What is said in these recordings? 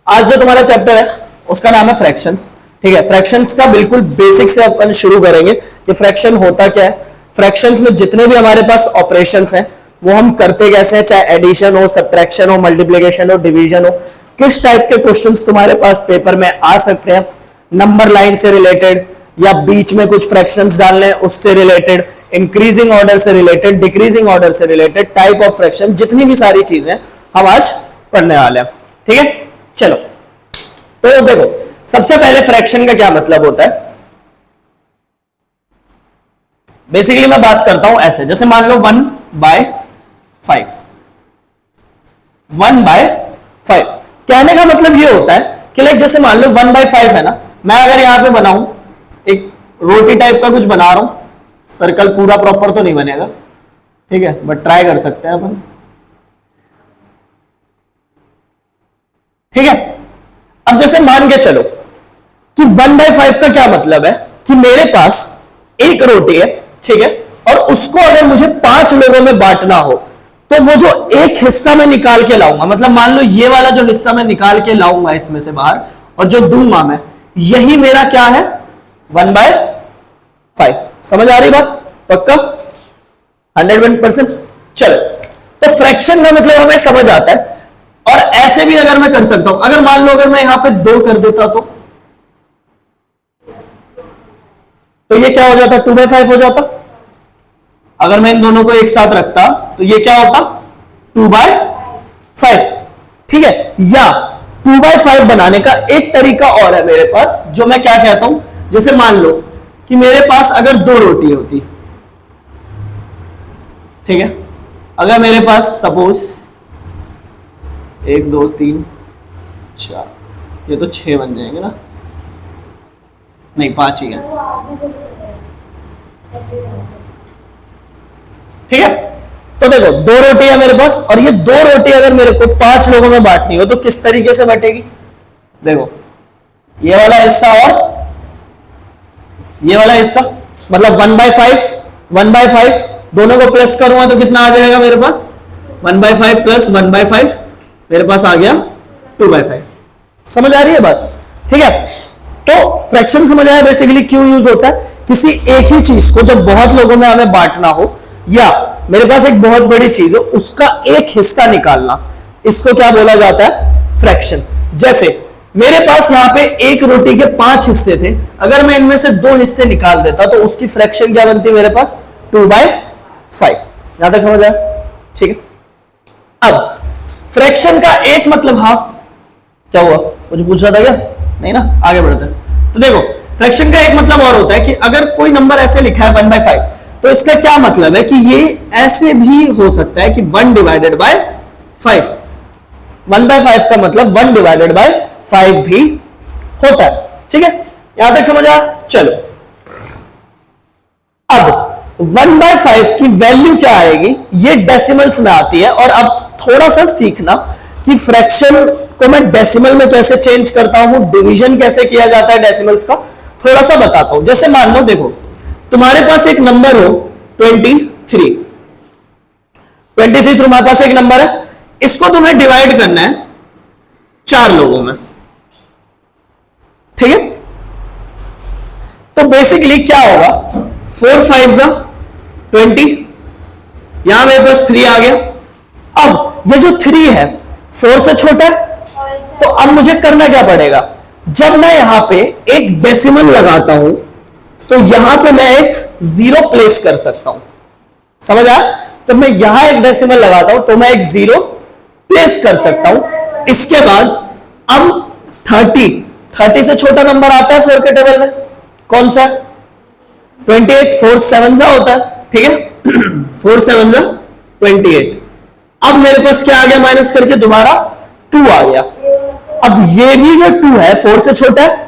आज जो तुम्हारा चैप्टर है उसका नाम है फ्रैक्शंस। ठीक है, फ्रैक्शंस का बिल्कुल बेसिक से अपन शुरू करेंगे कि फ्रैक्शन होता क्या है, फ्रैक्शंस में जितने भी हमारे पास ऑपरेशंस हैं वो हम करते कैसे हैं, चाहे एडिशन हो, सब्ट्रैक्शन हो, मल्टीप्लिकेशन हो, डिवीजन हो, किस टाइप के क्वेश्चंस तुम्हारे पास पेपर में आ सकते हैं, नंबर लाइन से रिलेटेड या बीच में कुछ फ्रैक्शंस डालने हैं उससे रिलेटेड, इंक्रीजिंग ऑर्डर से रिलेटेड, डिक्रीजिंग ऑर्डर से रिलेटेड, टाइप ऑफ फ्रैक्शन, जितनी भी सारी चीजें हम आज पढ़ने वाले हैं। ठीक है, चलो तो देखो सबसे पहले फ्रैक्शन का क्या मतलब होता है। बेसिकली मैं बात करता हूं ऐसे, जैसे मान लो 1/5, 1/5 कहने का मतलब ये होता है कि लाइक जैसे मान लो 1/5 है ना, मैं अगर यहां पे बनाऊं एक रोटी टाइप का कुछ बना रहा हूं, सर्कल पूरा प्रॉपर तो नहीं बनेगा, ठीक है, बट ट्राई कर सकते हैं अपन। ठीक है, अब जैसे मान के चलो कि 1/5 का क्या मतलब है कि मेरे पास एक रोटी है, ठीक है, और उसको अगर मुझे 5 लोगों में बांटना हो तो वो जो एक हिस्सा मैं निकाल के लाऊंगा, मतलब मान लो ये वाला जो हिस्सा मैं निकाल के लाऊंगा इसमें से बाहर और जो दूंगा मैं, यही मेरा क्या है 1/5। समझ आ रही बात? पक्का 101%। चलो तो फ्रैक्शन का मतलब हमें समझ आता है। और ऐसे भी अगर मैं कर सकता हूं, अगर मान लो अगर मैं यहां पे 2 कर देता तो ये क्या हो जाता, 2/5 हो जाता। अगर मैं इन दोनों को एक साथ रखता तो ये क्या होता 2/5। ठीक है, या 2/5 बनाने का एक तरीका और है मेरे पास, जो मैं क्या कहता हूं, जैसे मान लो कि मेरे पास अगर 2 रोटी होती, ठीक है, अगर मेरे पास सपोज 1 2 3 4, ये तो 6 बन जाएंगे ना, नहीं 5 ही है। ठीक है, तो देखो 2 रोटी है मेरे पास और ये 2 रोटी अगर मेरे को 5 लोगों में बांटनी हो तो किस तरीके से बटेगी। देखो ये वाला हिस्सा और ये वाला हिस्सा, मतलब 1/5 दोनों को प्लस करूंगा तो कितना आ जाएगा मेरे पास 1/5 प्लस 1/5, मेरे पास आ गया 2/5। समझ आ रही है बात? ठीक है, तो फ्रैक्शन समझ आया बेसिकली क्यों यूज होता है। किसी एक ही चीज को जब बहुत लोगों में हमें बांटना हो या मेरे पास एक बहुत बड़ी चीज हो उसका एक हिस्सा निकालना, इसको क्या बोला जाता है फ्रैक्शन। जैसे मेरे पास यहां पे एक रोटी के 5 हिस्से थे, अगर मैं इनमें से 2 हिस्से निकाल देता तो उसकी फ्रैक्शन क्या बनती मेरे पास 2/5। यहां तक समझ आया? ठीक है, अब फ्रैक्शन का एक मतलब हाफ, क्या हुआ मुझे पूछ रहा था क्या? नहीं ना, आगे बढ़ते हैं। तो देखो फ्रैक्शन का एक मतलब और होता है कि अगर कोई नंबर ऐसे लिखा है 1/5 तो इसका क्या मतलब है कि ये ऐसे भी हो सकता है कि 1/5, 1/5 का मतलब 1/5 भी होता है। ठीक है, यहां तक समझ आया? चलो अब 1/5 की वैल्यू क्या आएगी, ये डेसिमल्स में आती है। और अब थोड़ा सा सीखना कि फ्रैक्शन को मैं डेसिमल में कैसे चेंज करता हूं, डिवीजन कैसे किया जाता है डेसिमल्स का, थोड़ा सा बताता हूं। जैसे मान लो देखो तुम्हारे पास एक नंबर हो 23 तुम्हारे पास एक नंबर है, इसको तुम्हें डिवाइड करना है 4 लोगों में। ठीक है, तो बेसिकली क्या होगा 4 5 20, यहां मेरे पास 3 आ गया। अब ये जो 3 है 4 से छोटा है, तो अब मुझे करना क्या पड़ेगा, जब मैं यहां पे एक डेसिमल लगाता हूं तो यहां पे मैं एक 0 प्लेस कर सकता हूं। समझ आया? जब मैं यहां एक डेसिमल लगाता हूं तो मैं एक 0 प्लेस कर सकता हूं। इसके बाद अब 30 से छोटा नंबर आता है 4 के टेबल में, कौन सा? 28, 4 7 होता है। ठीक है, 4 7 28। अब मेरे पास क्या आ गया, माइनस करके दोबारा 2 आ गया। अब ये भी जो 2 है 4 से छोटा है।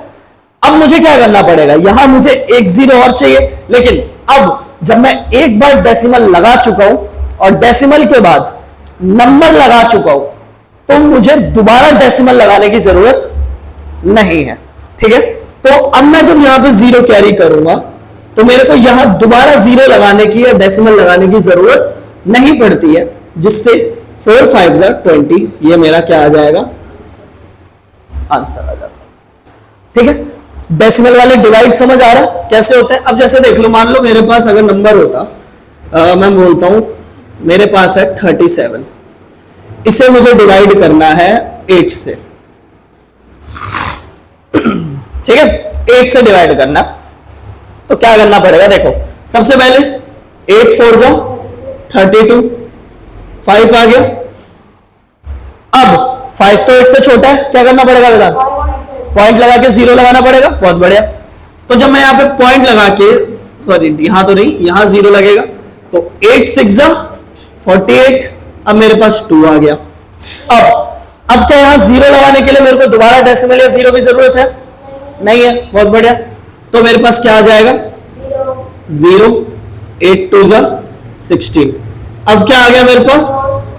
अब मुझे क्या करना पड़ेगा, यहां मुझे एक 0 और चाहिए, लेकिन अब जब मैं एक बार डेसिमल लगा चुका हूं और डेसिमल के बाद नंबर लगा चुका हूं तो मुझे दोबारा डेसिमल लगाने की जरूरत नहीं है। ठीक है, तो अब मैं जब यहां पे 0 कैरी करूंगा तो मेरे को यहां दोबारा 0 लगाने की या डेसिमल लगाने की जरूरत नहीं पड़ती है, जिससे 4 5 20, ये मेरा क्या आ जाएगा आंसर आ जाता। ठीक है, डेसिमल वाले डिवाइड समझ आ रहा कैसे होता है? अब जैसे देख लो, मान लो मेरे पास अगर नंबर होता, मैं बोलता हूं मेरे पास है 37, इसे मुझे डिवाइड करना है 8 से। ठीक है, 8 से डिवाइड करना, तो क्या करना पड़ेगा? देखो सबसे पहले 8 4 जा 32, 5 आ गया। अब 5 तो 8 से छोटा है, क्या करना पड़ेगा बेटा? पॉइंट लगा के 0 लगाना पड़ेगा। बहुत बढ़िया। तो जब मैं यहां पे पॉइंट लगा के, सॉरी यहां तो नहीं, यहां 0 लगेगा, तो 8 6 जा 48, अब मेरे पास 2 आ गया। अब क्या यहां 0 लगाने के लिए मेरे को दोबारा डेसिमल या 0 की जरूरत है? नहीं है। बहुत बढ़िया। तो मेरे पास क्या आ जाएगा? 0, 8 2 जा 16। अब क्या आ गया मेरे पास?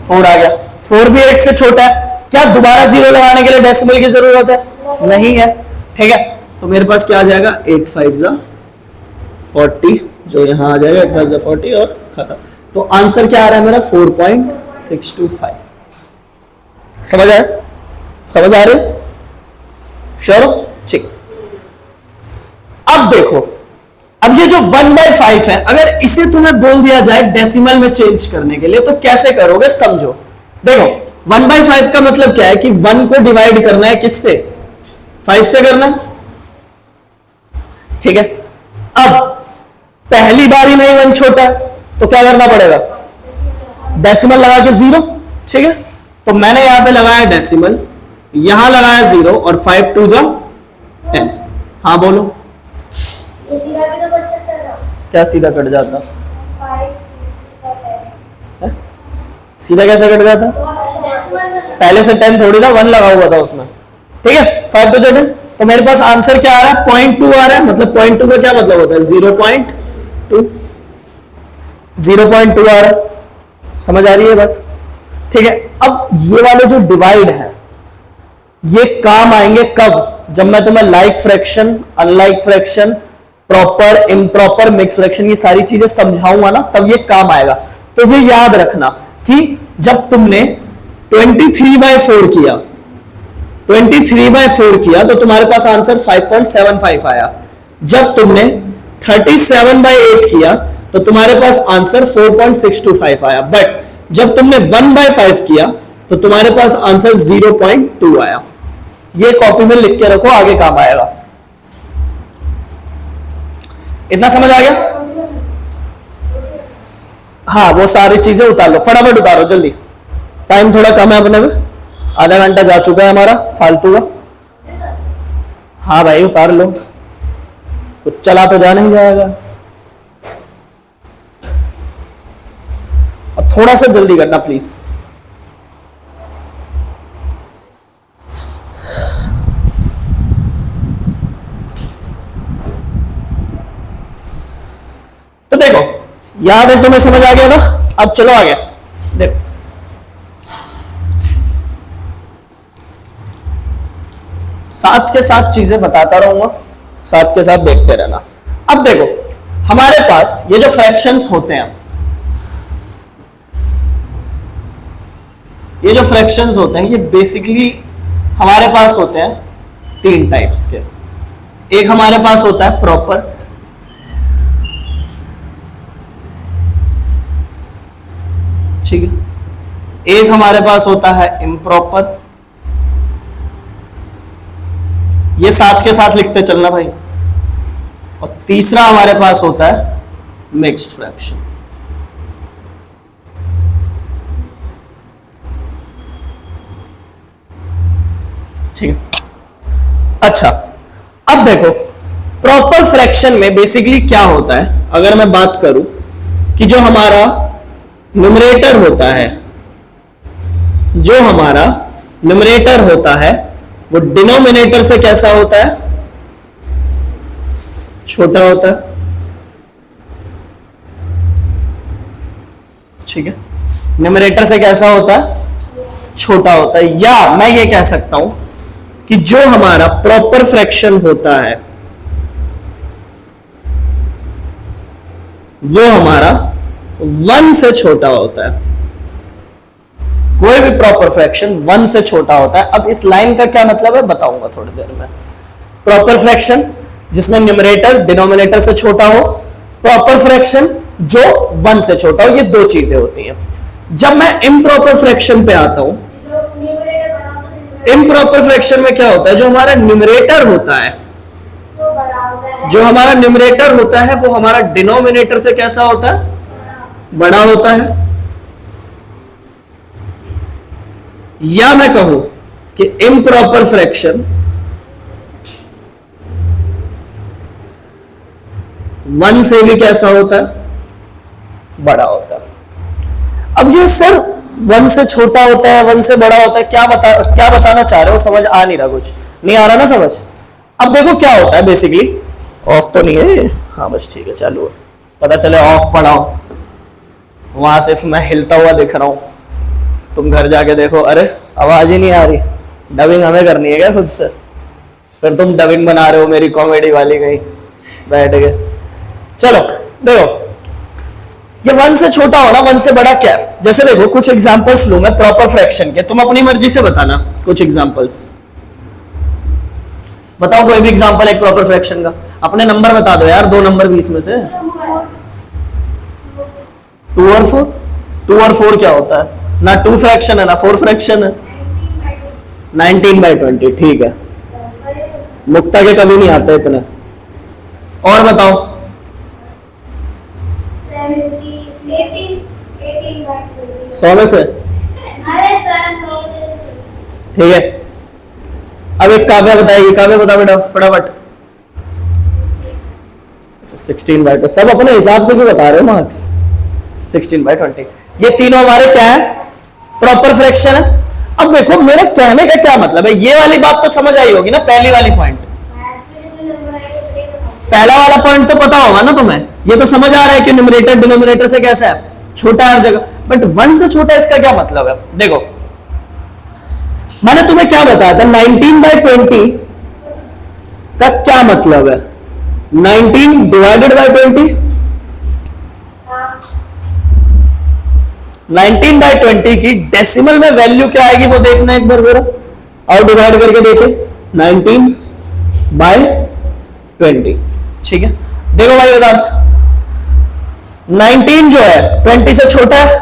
4 आ गया। 4 भी 8 से छोटा है, क्या दोबारा 0 लगाने के लिए डेसिमल की जरूरत है? नहीं है। ठीक है, तो मेरे पास क्या आ जाएगा? 8 5 जा 40, जो यहां आ जाएगा 8 5 जा 40 और खत्म। तो आंसर क्या आ रहा है मेरा? 4.625। समझ आया? समझ आ रहे? श्योर? ठीक। अब देखो, अब ये जो 1/5 है, अगर इसे तुम्हें बोल दिया जाए डेसिमल में चेंज करने के लिए, तो कैसे करोगे? समझो। देखो 1/5 का मतलब क्या है कि 1 को डिवाइड करना है किससे? 5 से करना है। ठीक है, अब पहली बारी में ही 1 छोटा है, तो क्या करना पड़ेगा? डेसिमल लगा के 0। ठीक है, तो मैंने यहां पे लगाया डेसिमल, यहां लगाया 0 और 5 2 जा 10। हाँ बोलो। ये सीधा भी तो कट सकता था। क्या सीधा कट जाता? 5 सीधा कैसे कट जाता? पहले से 10 थोड़ी ना, 1 लगा हुआ था उसमें। ठीक है, 5 2 10। तो मेरे पास आंसर क्या आ रहा है? 0.2 आ रहा है। मतलब 0.2 का क्या मतलब होता है? 0.2। 0.2 आ रहा है। समझ आ रही है बात? ठीक है, अब ये वाले जो डिवाइड है, ये काम आएंगे कब? जब मैं तुम्हें like fraction, unlike fraction, proper improper mix fraction, ये सारी चीजें समझाऊंगा ना, तब ये काम आएगा। तो ये याद रखना कि जब तुमने 23/4 किया, 23/4 किया, तो तुम्हारे पास आंसर 5.75 आया। जब तुमने 37/8 किया, तो तुम्हारे पास आंसर 4.625 आया। बट जब तुमने 1/5 किया, तो तुम्हारे पास आंसर 0.2 आया। ये कॉपी में लिख के रखो, आगे काम आएगा। इतना समझ आ गया? हाँ, वो सारी चीजें उतार लो, फटाफट उतारो जल्दी, टाइम थोड़ा कम है अपने में, आधा घंटा जा चुका है हमारा फालतू का। हाँ भाई उतार लो, कुछ चला तो जा नहीं जाएगा। अब थोड़ा सा जल्दी करना प्लीज। तो देखो, याद है तुम्हें? समझ आ गया था? अब चलो आगे देखो। साथ के साथ चीजें बताता रहूंगा, साथ के साथ देखते रहना। अब देखो, हमारे पास ये जो फ्रैक्शंस होते हैं, ये जो फ्रैक्शंस होते हैं, ये बेसिकली हमारे पास होते हैं 3 टाइप्स के। एक हमारे पास होता है प्रॉपर, ठीक है, एक हमारे पास होता है इम्प्रॉपर, ये साथ के साथ लिखते चलना भाई, और तीसरा हमारे पास होता है मिक्स्ड फ्रैक्शन। ठीक है, अच्छा अब देखो, प्रॉपर फ्रैक्शन में बेसिकली क्या होता है? अगर मैं बात करूं कि जो हमारा न्यूमरेटर होता है, जो हमारा न्यूमरेटर होता है, वो डिनोमिनेटर से कैसा होता है? छोटा होता है। ठीक है, न्यूमरेटर से कैसा होता है? छोटा होता है। या मैं ये कह सकता हूं कि जो हमारा प्रॉपर फ्रैक्शन होता है, वो हमारा 1 से छोटा होता है। कोई भी प्रॉपर फ्रैक्शन 1 से छोटा होता है। अब इस लाइन का क्या मतलब है बताऊंगा थोड़ी देर में। प्रॉपर फ्रैक्शन जिसमें न्यूमरेटर डिनोमिनेटर से छोटा हो, प्रॉपर फ्रैक्शन जो 1 से छोटा हो, ये दो चीजें होती हैं। जब मैं इम्प्रॉपर फ्रैक्शन पे आता हूं, इम्प्रॉपर फ्रैक्शन में क्या होता है, जो हमारा न्यूमरेटर होता है, जो हमारा न्यूमरेटर होता है वो हमारा डिनोमिनेटर से कैसा होता है, बड़ा होता है। या मैं कहूं कि इम्प्रॉपर फ्रैक्शन 1 से भी कैसा होता है, बड़ा होता है। अब ये सर 1 से छोटा होता है, 1 से बड़ा होता है, क्या बताना चाह रहे हो, समझ आ नहीं रहा, कुछ नहीं आ रहा ना समझ। अब देखो क्या होता है बेसिकली, ऑफ तो नहीं है, हाँ बस ठीक है चालू है, पता चले ऑफ पड़ा हो, वहां सिर्फ मैं हिलता हुआ दिख रहा हूं, तुम घर जाके देखो अरे आवाज ही नहीं आ रही, डबिंग हमें करनी है क्या खुद से, फिर तुम डबिंग बना रहे हो मेरी कॉमेडी वाली कहीं बैठ के। चलो देखो ये 1 से छोटा होना, 1 से बड़ा क्या है, जैसे देखो कुछ एग्जांपल्स लूं मैं प्रॉपर फ्रैक्शन के, तुम अपनी मर्जी से बताना कुछ एग्जांपल्स बताओ, कोई भी एग्जांपल एक प्रॉपर फ्रैक्शन का, अपने नंबर बता दो यार, 2 नंबर 20 में से 2 और 4, 2 और 4 क्या होता है, ना 2 फ्रैक्शन है ना 4 फ्रैक्शन है, 19/20, ठीक है, मुक्ता के कभी नहीं आते इतने। और बताओ 100 में से, ठीक है। अब एक काव्या बताएगी, काव्या बता बेटा फटाफट। 16/20, सब अपने हिसाब से क्यों बता रहे हो मार्क्स, 16/20, ये तीनों हमारे क्या है, प्रॉपर फ्रैक्शन है। अब देखो मेरे कहने का क्या मतलब है, ये वाली बात तो समझ आई होगी ना, पहली वाली पॉइंट, पहला वाला पॉइंट तो पता होगा ना तुम्हें, ये तो समझ आ रहा है कि न्यूमरेटर डिनोमिनेटर से कैसा है, छोटा है हर जगह, बट 1 से छोटा इसका क्या मतलब है। देखो मैंने तुम्हें क्या बताया था, 19/20 का क्या मतलब है, 19/20, 19/20 की डेसिमल में वैल्यू क्या आएगी वो देखना एक बार जरा, और डिवाइड करके देखे 19/20, ठीक है। देखो भाई वेदांत 19 जो है 20 से छोटा है,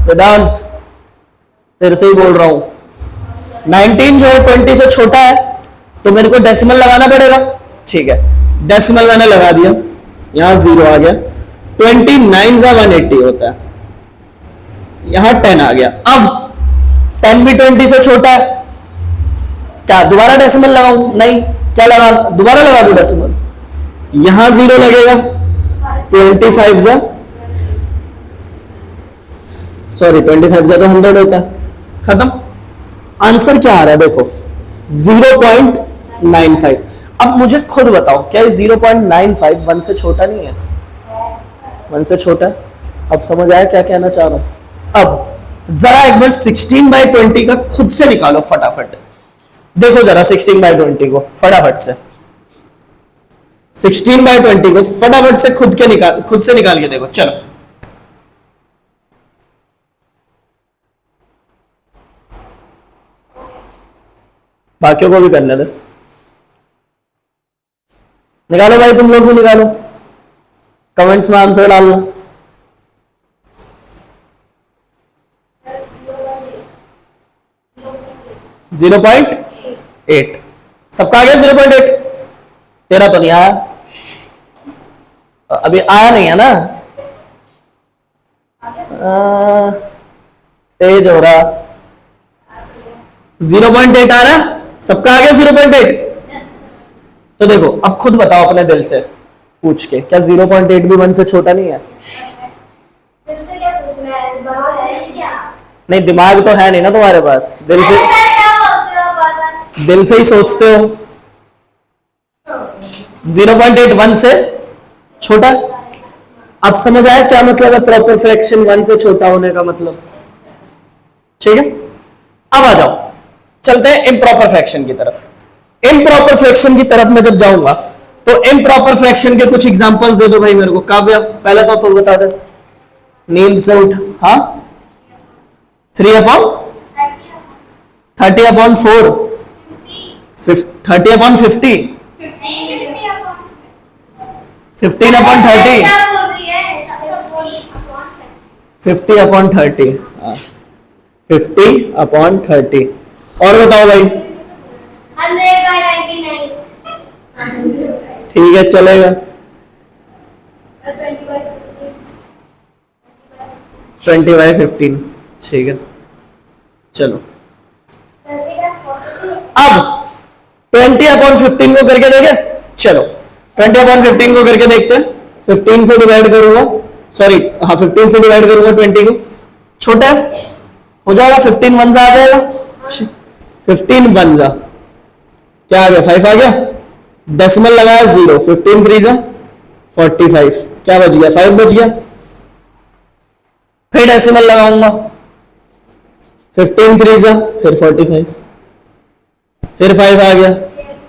वेदांत तेरे से ही बोल रहा हूं, 19 जो है 20 से छोटा है, तो मेरे को डेसिमल लगाना पड़ेगा, ठीक है, डेसिमल मैंने लगा दिया, यहां 0 आ गया, 29 × 180 होता है, यहां 10 आ गया। अब 10 भी 20 से छोटा है, क्या दोबारा डेसिमल लगाऊं, नहीं, क्या लगा, दोबारा लगा दो डेसिमल, यहां 0 लगेगा, 25 तो 100 होता है, खत्म। आंसर क्या आ रहा है देखो 0.95। अब मुझे खुद बताओ क्या 0.95 1 से छोटा नहीं है, 1 से छोटा है। अब समझ आया क्या कहना चाह रहा हूं। अब जरा एक बार 16/20 का खुद से निकालो फटाफट, देखो जरा 16/20 को फटाफट से, 16/20 को फटाफट से खुद से निकाल के देखो, चलो बाकियों को भी करने दे, निकालो भाई, तुम लोग भी निकालो, कमेंट्स में आंसर डालना। जीरो 0.8 सबका आ गया 0.8, तेरा तो नहीं आया, अभी आया नहीं है ना, तेज हो रहा, 0.8 आ रहा, सबका आ गया 0.8। तो देखो अब खुद बताओ अपने दिल से पूछ के, क्या 0.8 भी 1 से छोटा नहीं है। दिल से क्या पूछना है, दिमाग है क्या? नहीं दिमाग तो है नहीं ना तुम्हारे पास, दिल से ही सोचते हो। 0.8 1 से छोटा, अब समझ आया क्या मतलब है प्रॉपर फ्रैक्शन 1 से छोटा होने का मतलब, ठीक है। अब आ जाओ चलते हैं इम्प्रॉपर फ्रैक्शन की तरफ। इम्प्रॉपर फ्रैक्शन की तरफ मैं जब जाऊंगा तो इम्प्रॉपर फ्रैक्शन के कुछ एग्जांपल्स दे दो भाई मेरे को। काव्या पहले तो तुम बता दे, नींद से उठ, हाँ 3/30/4 30/50 15/30 50/30 50/30 और बताओ भाई। 100/99 ठीक है चलेगा। 20/15 ठीक है चलो। अब 20/15 को करके देखे, चलो 20/15 को करके देखते हैं। 15 से डिवाइड करूंगा, सॉरी हाँ 15 से डिवाइड करूंगा 20 को, छोटा है हो जाएगा। 15 वन जा आ जाएगा, 15 वन जा क्या आ गया 5 आ गया, डेसिमल लगाया 0, 15 3 जा 45 क्या बच गया 5 बच गया। फिर डेसिमल लगाऊंगा 15 3 जा फिर 45 फिर 5 आ गया,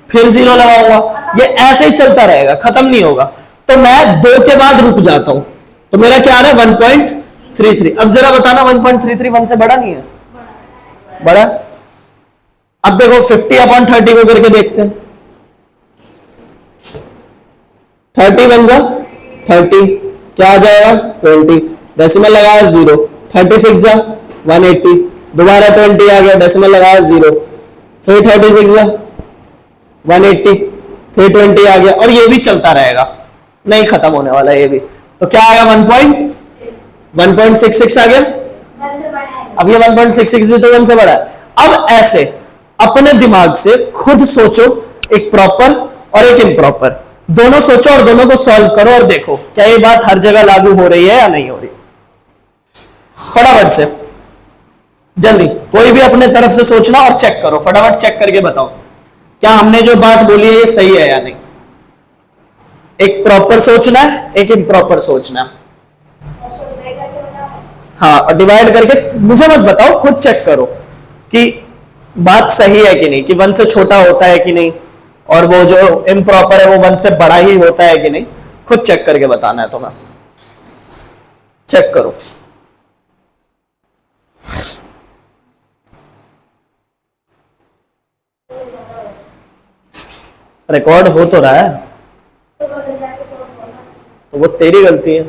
फिर 0 लगाऊंगा। ये ऐसे ही चलता रहेगा, खत्म नहीं होगा। तो मैं 2 के बाद रुक जाता हूं, तो मेरा क्या आ रहा है 1.33। अब जरा बताना 1.33 1 से बड़ा नहीं है? बड़ा। अब देखो 50/30 को करके देखते हैं। 30 1 जा 30 क्या आ जाएगा 20, डेसिमल लगाया 0, 36 जा 180 दोबारा 20 आ गया, डेसिमल लगाया 0, फिर 36 जा 180 फिर 20 आ गया, और ये भी चलता रहेगा, नहीं खत्म होने वाला ये भी। तो क्या आएगा 1.66 आ गया। अब ये 1.66 भी तो 1 से बड़ा है। अब ऐसे अपने दिमाग से खुद सोचो, एक प्रॉपर और एक इम्प्रॉपर, दोनों सोचो और दोनों को सॉल्व करो और देखो क्या ये बात हर जगह लागू हो रही है या नहीं हो रही। फटाफट से जल्दी कोई भी अपने तरफ से सोचना और चेक करो, फटाफट चेक करके बताओ क्या हमने जो बात बोली है ये सही है या नहीं। एक प्रॉपर सोचना है, एक इम्प्रॉपर सोचना है। हाँ, और डिवाइड करके मुझे मत बताओ, खुद चेक करो कि बात सही है कि नहीं, कि 1 से छोटा होता है कि नहीं, और वो जो इम्प्रॉपर है वो 1 से बड़ा ही होता है कि नहीं। खुद चेक करके बताना है तुम्हें, चेक करो। रिकॉर्ड हो तो रहा है, तो वो तेरी गलती है।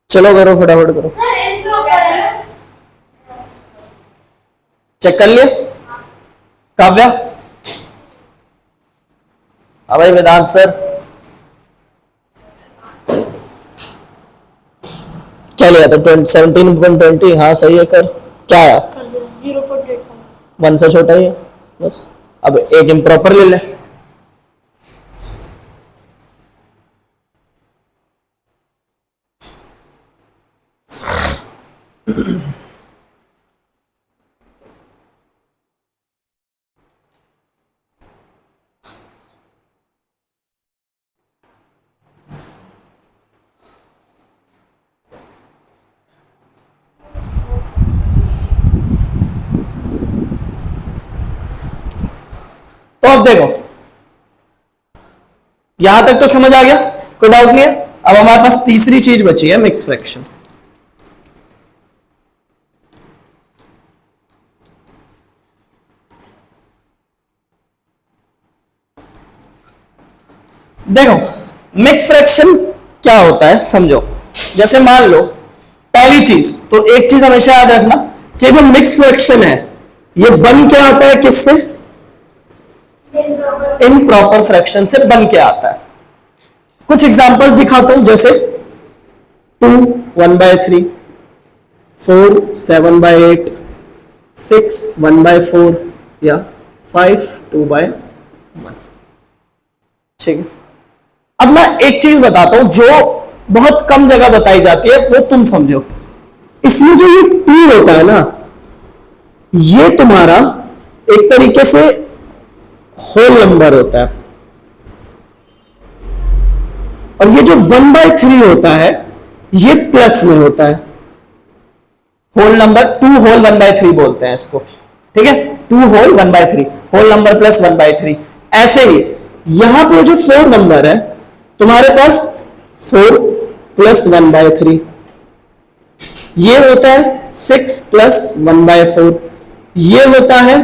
चलो करो, फटाफट करो। चेक कर लिए काव्या? हाँ भाई वेदांत सर क्या लिया था 17.20? हाँ सही है, कर क्या आया 1 से छोटा ही है बस। अब एक इम्प्रॉपर ले ले। तो अब देखो यहां तक तो समझ आ गया, कोई डाउट नहीं है। अब हमारे पास तीसरी चीज बची है, मिक्स फ्रैक्शन। देखो मिक्स फ्रैक्शन क्या होता है समझो। जैसे मान लो पहली चीज, तो एक चीज हमेशा याद रखना कि जो मिक्स फ्रैक्शन है ये बन के आता है किससे? इम्प्रॉपर फ्रैक्शन से बन के आता है। कुछ एग्जांपल्स दिखाता हूं, जैसे 2 1/3, 4 7/8, 6 1/4 या 5 2/1। ठीक है, अब मैं एक चीज बताता हूं जो बहुत कम जगह बताई जाती है, वो तुम समझो। इसमें जो ये 2 होता है ना, ये तुम्हारा एक तरीके से होल नंबर होता है, और ये जो 1/3 होता है ये प्लस में होता है। होल नंबर 2 होल 1/3 बोलते हैं इसको, ठीक है। 2 होल 1/3, होल नंबर प्लस 1/3। ऐसे ही यहां पे जो 4 नंबर है तुम्हारे पास 4 प्लस 1/3, ये होता है 6 प्लस 1/4, ये होता है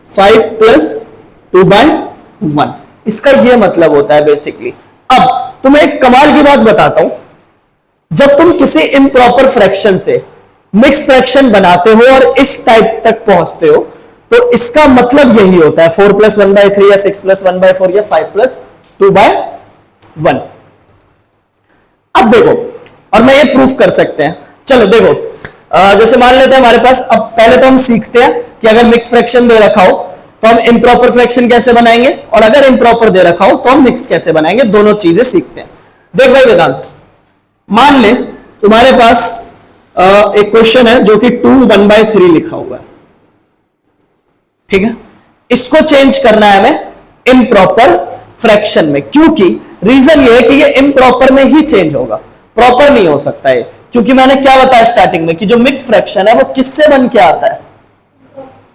5 प्लस 2/1। इसका ये मतलब होता है बेसिकली। अब तुम्हें एक कमाल की बात बताता हूं, जब तुम किसी इम्प्रॉपर फ्रैक्शन से मिक्स फ्रैक्शन बनाते हो और इस टाइप तक पहुंचते हो, तो इसका मतलब यही होता है 4 प्लस 1/3 या 6 प्लस 1/4 या 5 प्लस 2/1। अब देखो, और मैं ये प्रूफ कर सकते हैं। चलो देखो, जैसे मान लेते हैं हमारे पास, अब पहले तो हम सीखते हैं कि अगर मिक्स फ्रैक्शन दे रखा हो तो हम इम्प्रॉपर फ्रैक्शन कैसे बनाएंगे, और अगर इम्प्रॉपर दे रखा हो तो हम मिक्स कैसे बनाएंगे, दोनों चीजें सीखते हैं। देख भाई वेदांत, मान ले तुम्हारे पास एक क्वेश्चन है जो कि 2 1/3 लिखा हुआ है, ठीक है। इसको चेंज करना है हमें इम्प्रॉपर फ्रैक्शन में, क्योंकि रीजन ये है कि ये इम्प्रॉपर में ही चेंज होगा, प्रॉपर नहीं हो सकता है। क्योंकि मैंने क्या बताया स्टार्टिंग में कि जो मिक्स फ्रैक्शन है वो किससे बन के आता है,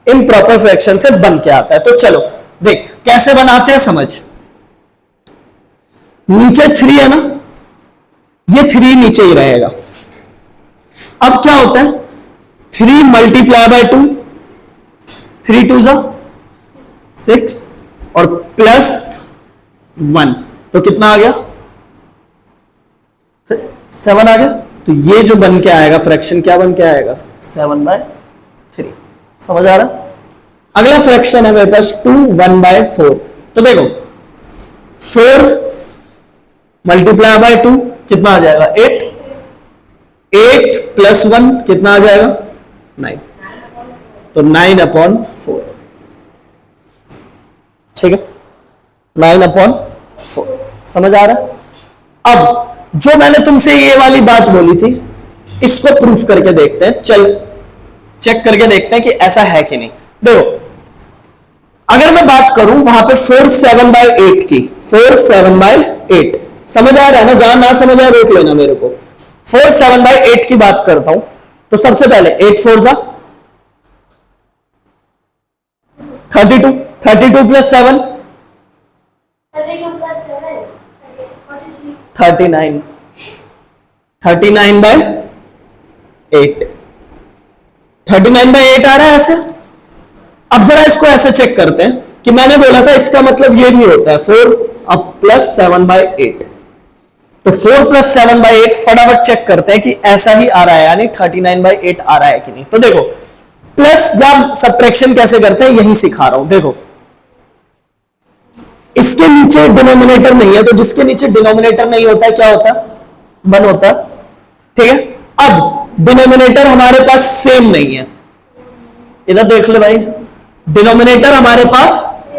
इम्प्रॉपर फ्रैक्शन से बन के आता है। तो चलो देख कैसे बनाते हैं, समझ। नीचे 3 है ना, ये 3 नीचे ही रहेगा। अब क्या होता है, 3 मल्टीप्लाई बाय 2, 3 2 जा 6 और प्लस 1, तो कितना आ गया, 7 आ गया। तो ये जो बन के आएगा फ्रैक्शन, क्या बन के आएगा, 7/3। समझ आ रहा। अगला फ्रैक्शन है मेरे पास 2 1/4। तो देखो 4 मल्टीप्लाई बाय 2 कितना आ जाएगा, 8, 8 प्लस 1 कितना आ जाएगा, 9, तो 9/4, ठीक है, 9/4। समझ आ रहा। अब जो मैंने तुमसे ये वाली बात बोली थी, इसको प्रूफ करके देखते हैं। चल चेक करके देखते हैं कि ऐसा है कि नहीं। देखो, अगर मैं बात करूं वहां पे 4 7/8 की, 4 7/8, समझ आ रहा है ना, जहां ना समझ आए रोक लेना मेरे को। 4 7/8 की बात करता हूं, तो सबसे पहले 8 4 जा 32, 32 plus 7 32 plus 7. Okay, what is the 39, 39/8, 39/8 आ रहा है ऐसे। अब जरा इसको ऐसे चेक करते हैं कि मैंने बोला था इसका मतलब ये भी होता है 4 अब प्लस 7/8, तो 4 प्लस 7/8 फटाफट चेक करते हैं कि ऐसा ही आ रहा है, यानी 39/8 आ रहा है कि नहीं। तो देखो प्लस या सब्ट्रैक्शन कैसे करते हैं यही सिखा रहा हूं। देखो इसके नीचे डिनोमिनेटर नहीं है, तो जिसके नीचे डिनोमिनेटर नहीं होता है क्या होता है, 1 होता है, ठीक है। अब डिनोमिनेटर हमारे पास सेम नहीं है, इधर देख ले भाई, डिनोमिनेटर हमारे पास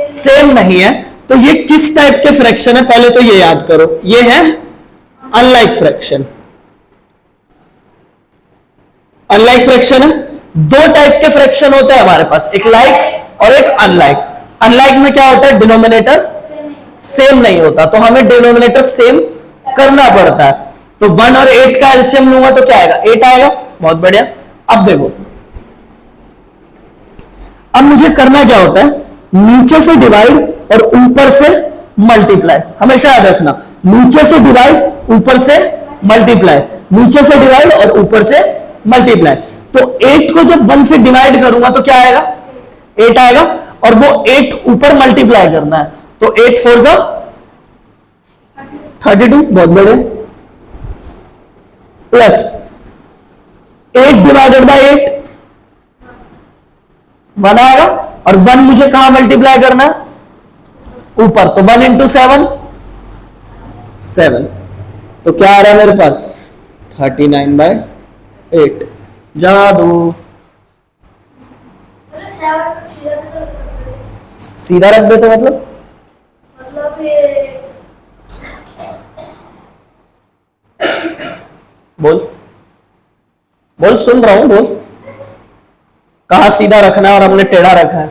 सेम नहीं है, तो ये किस टाइप के फ्रैक्शन है, पहले तो ये याद करो, ये है अनलाइक फ्रैक्शन। अनलाइक फ्रैक्शन है, 2 टाइप के फ्रैक्शन होते हैं हमारे पास, एक लाइक और एक अनलाइक। अनलाइक में क्या होता है, डिनोमिनेटर सेम नहीं होता, तो हमें डिनोमिनेटर सेम करना पड़ता है। तो 1 और 8 का एलसीएम लूंगा तो क्या आएगा, 8 आएगा। बहुत बढ़िया। अब देखो, अब मुझे करना क्या होता है, नीचे से डिवाइड और ऊपर से मल्टीप्लाई। हमेशा याद रखना, नीचे से डिवाइड ऊपर से मल्टीप्लाई, नीचे से डिवाइड और ऊपर से मल्टीप्लाई। तो 8 को जब 1 से डिवाइड करूंगा तो क्या आएगा, 8 आएगा, और वो 8 ऊपर मल्टीप्लाई करना है, तो 8 4 जा 32, बहुत बड़े, प्लस 8 डिवाइडेड बाय 8 1 आएगा, और 1 मुझे कहां मल्टीप्लाई करना है, ऊपर, तो 1 इंटू 7 7, तो क्या आ रहा है मेरे पास 39/8। जादू, सीधा भी तो रख सकते हैं। सीधा रख देते मतलब ये बोल बोल, सुन रहा हूं, बोल। कहा सीधा रखना है और हमने टेढ़ा रखा है,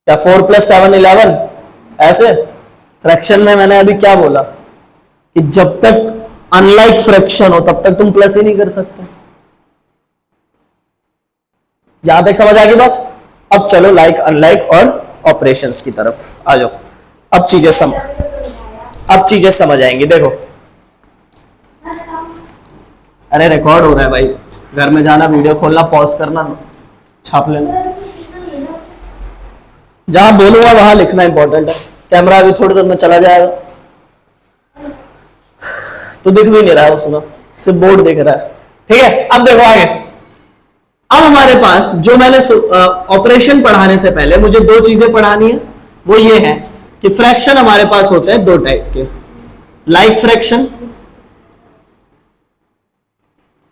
क्या 4 + 7 11 ऐसे। फ्रैक्शन में मैंने अभी क्या बोला कि जब तक अनलाइक फ्रैक्शन हो तब तक तुम प्लस ही नहीं कर सकते। यहां तक समझ आ गई बात। अब चलो लाइक अनलाइक और ऑपरेशंस की तरफ आ जाओ। अब चीजें समझ आएंगी। देखो, अरे रिकॉर्ड हो रहा है भाई, घर में जाना, वीडियो खोलना, पॉज करना, छाप लेना, जहां बोलूंगा वहां लिखना इंपॉर्टेंट है। कैमरा अभी थोड़ी देर में चला जाएगा तो दिख भी नहीं रहा है उसमें, सिर्फ बोर्ड दिख रहा है। ठीक है, अब देखो आगे। अब हमारे पास जो मैंने ऑपरेशन पढ़ाने से पहले मुझे दो चीजें पढ़ानी है, वो ये है कि फ्रैक्शन हमारे पास होते हैं दो टाइप के, लाइक फ्रैक्शन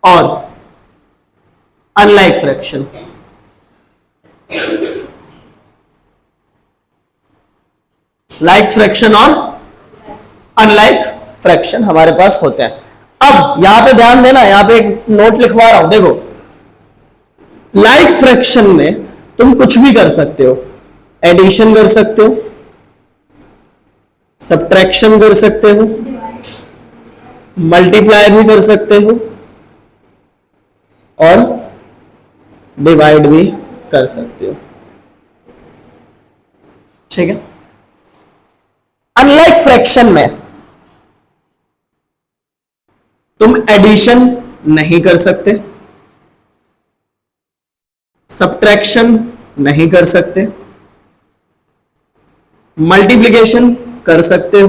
और अनलाइक फ्रैक्शन। लाइक फ्रैक्शन और अनलाइक फ्रैक्शन हमारे पास होते हैं। अब यहां पे ध्यान देना, यहां पे एक नोट लिखवा रहा हूं। देखो, लाइक फ्रैक्शन में तुम कुछ भी कर सकते हो, एडिशन कर सकते हो, सब्ट्रैक्शन कर सकते हो, मल्टीप्लाई भी कर सकते हो और डिवाइड भी कर सकते हो। ठीक है। अनलाइक फ्रैक्शन में तुम एडिशन नहीं कर सकते, सब्ट्रैक्शन नहीं कर सकते, मल्टीप्लिकेशन कर सकते हो,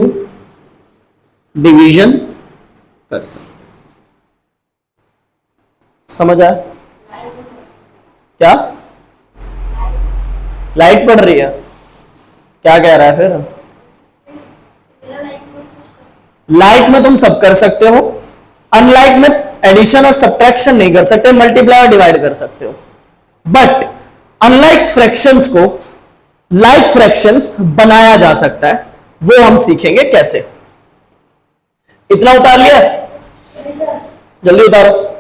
डिवीजन कर सकते हो। समझ आया? क्या लाइट पड़ रही है? क्या कह रहा है फिर? लाइक में तुम सब कर सकते हो, अनलाइक में एडिशन और सब्ट्रैक्शन नहीं कर सकते, मल्टीप्लाई और डिवाइड कर सकते हो। बट अनलाइक फ्रैक्शंस को लाइक फ्रैक्शंस बनाया जा सकता है, वो हम सीखेंगे कैसे। इतना उतार लिया? जल्दी उतारो।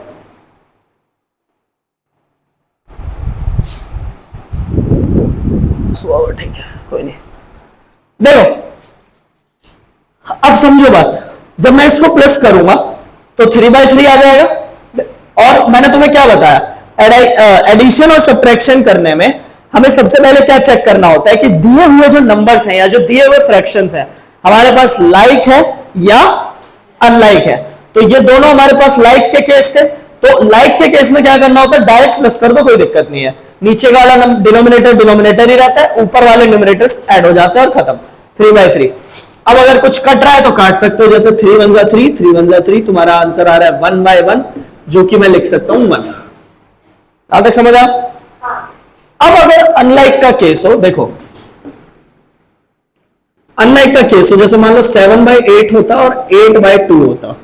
ठीक है, कोई नहीं। देखो, अब समझो बात, जब मैं इसको प्लस करूंगा तो 3/3 आ जाएगा। और मैंने तुम्हें क्या बताया, एडिशन और सब्ट्रैक्शन करने में हमें सबसे पहले क्या चेक करना होता है कि दिए हुए जो नंबर्स हैं या जो दिए हुए फ्रैक्शंस हैं हमारे पास लाइक है या अनलाइक है। तो ये दोनों हमारे पास लाइक के केस थे, तो लाइक के केस में क्या करना होता है, डायरेक्ट प्लस कर दो, कोई दिक्कत नहीं है। नीचे वाला डिनोमिनेटर ही रहता है, ऊपर वाले न्यूमरेटर्स ऐड हो जाते हैं और खत्म। 3/3। अब अगर कुछ कट रहा है तो काट सकते हो, जैसे 3 1 3, 3 1 3, तुम्हारा आंसर आ रहा है 1/1, जो कि मैं लिख सकता हूं 1। आज तक समझ आया? अब अगर अनलाइक का केस हो, देखो अनलाइक का केस हो, जैसे मान लो 7/8 होता और 8/2 होता,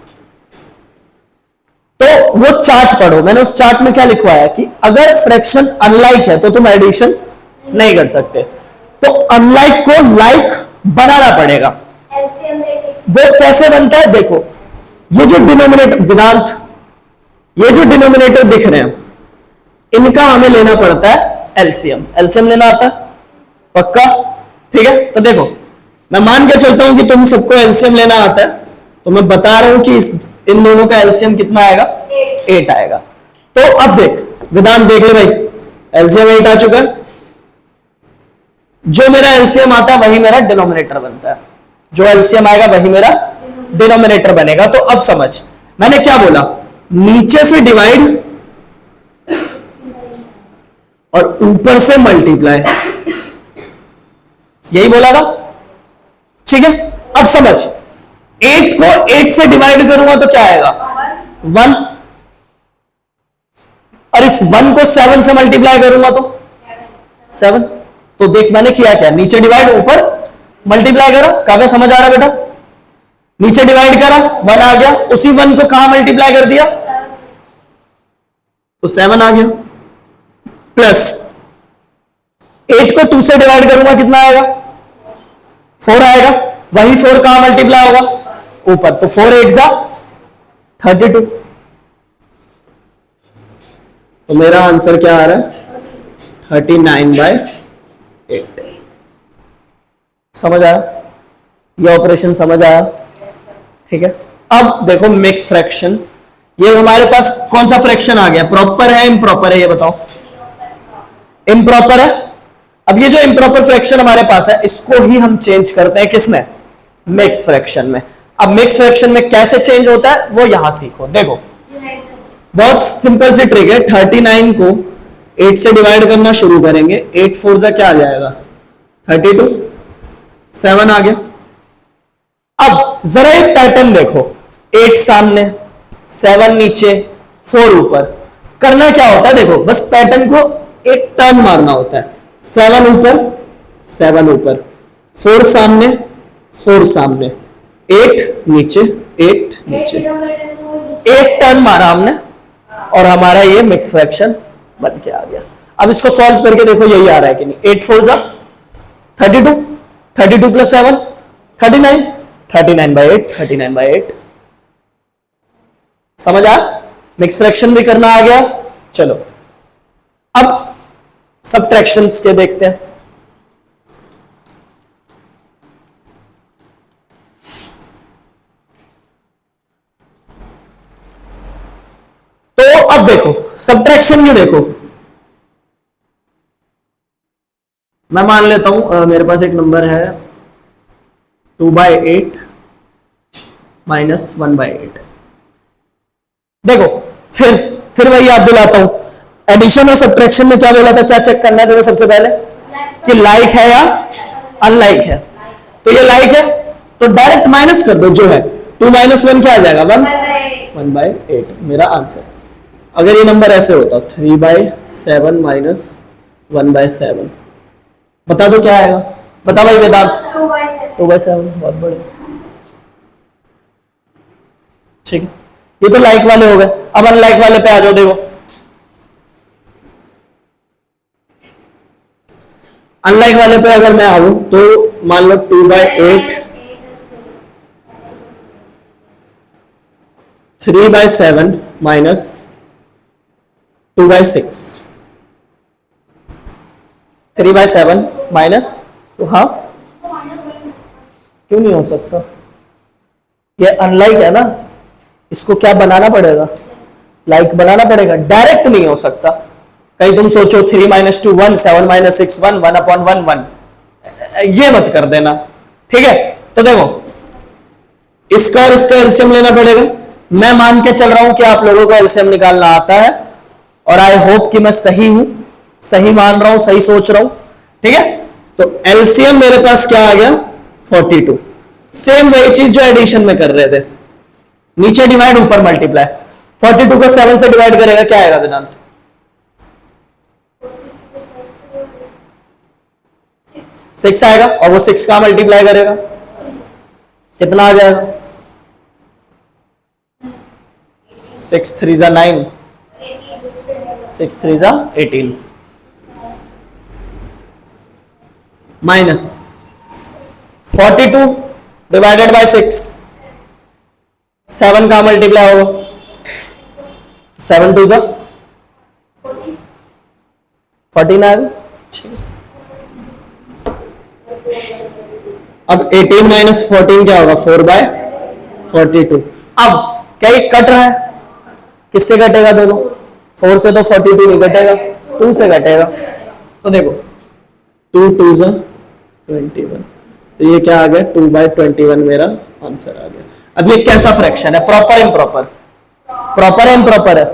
तो वो चार्ट पढ़ो। मैंने उस चार्ट में क्या लिखवाया कि अगर फ्रैक्शन अनलाइक है तो तुम एडिशन नहीं कर सकते, तो अनलाइक को लाइक बनाना पड़ेगा। वो कैसे बनता है? देखो, ये जो डिनोमिनेटर वेदांत, ये जो डिनोमिनेटर दिख रहे हैं, इनका हमें लेना पड़ता है एलसीएम। एलसीएम लेना आता है? पक्का? ठीक है। तो देखो, मैं मान के चलता हूं कि तुम सबको एलसीएम लेना आता है, तो मैं बता रहा हूं कि इन दोनों का एलसीएम कितना आएगा? 8 आएगा। तो अब देख वेदांत, देख ले भाई, एलसीएम 8 आ चुका है। जो मेरा एलसीएम आता है वही मेरा डिनोमिनेटर बनता है, जो एलसीएम आएगा वही मेरा डिनोमिनेटर बनेगा। तो अब समझ, मैंने क्या बोला, नीचे से डिवाइड और ऊपर से मल्टीप्लाई, यही बोला था। ठीक है। अब समझ, 8 को 8 से डिवाइड करूंगा तो क्या आएगा? 1। और इस 1 को 7 से मल्टीप्लाई करूंगा तो 7। तो देख मैंने किया क्या, नीचे डिवाइड ऊपर मल्टीप्लाई करा। काफी समझ आ रहा बेटा? नीचे डिवाइड करा, 1 आ गया, उसी 1 को कहां मल्टीप्लाई कर दिया तो 7 आ गया। प्लस 8 को 2 से डिवाइड करूंगा, कितना आएगा? 4 आएगा। वही 4 कहां मल्टीप्लाई होगा? ऊपर। तो 4 8 जा 32। तो मेरा आंसर क्या आ रहा है? 39/8। समझ आया? ये ऑपरेशन समझ आया? ठीक है। अब देखो मिक्स फ्रैक्शन, ये हमारे पास कौन सा फ्रैक्शन आ गया? प्रॉपर है इम्प्रॉपर है? ये बताओ। इम्प्रॉपर है अब ये जो इम्प्रॉपर फ्रैक्शन हमारे पास है इसको ही हम चेंज करते हैं किसमें, मिक्स फ्रैक्शन में। अब मिक्स फ्रैक्शन में कैसे चेंज होता है वो यहां सीखो। देखो बहुत सिंपल सी ट्रिक है। 39 को 8 से डिवाइड करना शुरू करेंगे। 8 4 जा क्या आ जाएगा 32, 7 आ गया। अब जरा एक पैटर्न देखो, 8 सामने, 7 नीचे, 4 ऊपर। करना क्या होता है देखो, बस पैटर्न को एक टर्न मारना होता है। 7 ऊपर, 7 ऊपर, 4 सामने, 4 सामने, 8 नीचे, 8 नीचे। एक टर्न मारा हमने और हमारा ये मिक्स फ्रैक्शन बन के आ गया। अब इसको सॉल्व करके देखो यही आ रहा है कि नहीं। 8 4 जा 32, 32 प्लस 7 39, 39/8, 39/8। समझ आ, मिक्स फ्रैक्शन भी करना आ गया। चलो अब सबट्रैक्शंस के देखते हैं। तो अब देखो सबट्रैक्शन में देखो, मैं मान लेता हूं मेरे पास एक नंबर है 2/8 माइनस 1/8। देखो फिर वही याद दिलाता हूं, एडिशन और सबट्रैक्शन में क्या बोला था, क्या चेक करना है देखो सबसे पहले कि लाइक है या अनलाइक है। तो ये लाइक है तो डायरेक्ट माइनस कर दो, जो है 2 - 1 क्या आ जाएगा 1/8 मेरा आंसर। अगर ये नंबर ऐसे होता 3/7 माइनस 1/7, बता दो क्या आएगा, बता भाई वेदांत। 2/7 बहुत बड़े। ठीक है, ये तो लाइक वाले हो गए। अब अनलाइक वाले पे आ जाओ। देखो अनलाइक वाले पे अगर मैं आऊं तो मान लो 2/8 3/7 माइनस 2/6, 3/7 माइनस, तो हाँ क्यों नहीं हो सकता, ये अनलाइक है ना, इसको क्या बनाना पड़ेगा, लाइक बनाना पड़ेगा, डायरेक्ट नहीं हो सकता। कहीं तुम सोचो 3 - 2 1, 7 - 6 1, 1/1 1, ये मत कर देना। ठीक है, तो देखो इसका और इसका एलसीएम लेना पड़ेगा। मैं मान के चल रहा हूं कि आप लोगों को एलसीएम निकालना आता है और आई होप कि मैं सही हूं, सही मान रहा हूं, सही सोच रहा हूं। ठीक है, तो एलसीएम मेरे पास क्या आ गया 42। सेम वही चीज जो एडिशन में कर रहे थे, नीचे डिवाइड ऊपर मल्टीप्लाई। 42 को 7 से डिवाइड करेगा क्या आएगा वेदांत, 6 आएगा। और वो 6 का मल्टीप्लाई करेगा कितना आ जाएगा, 6 3 जा 9, 6 3 जा 18 माइनस 42 डिवाइडेड बाय 6, 7 का मल्टीप्लाई होगा 7 2 जा 14 आएगा। अब 18 माइनस 14 क्या होगा 4/42। अब क्या ये कट रहा है, किससे कटेगा दोनों, 4 से तो 42 नहीं कटेगा, 2 से कटेगा। तो देखो 2 2 जा 21, तो ये क्या आ गया 2/21 मेरा आंसर आ गया। अब ये कैसा फ्रैक्शन है, प्रॉपर इम्प्रॉपर, प्रॉपर है इम्प्रॉपर है,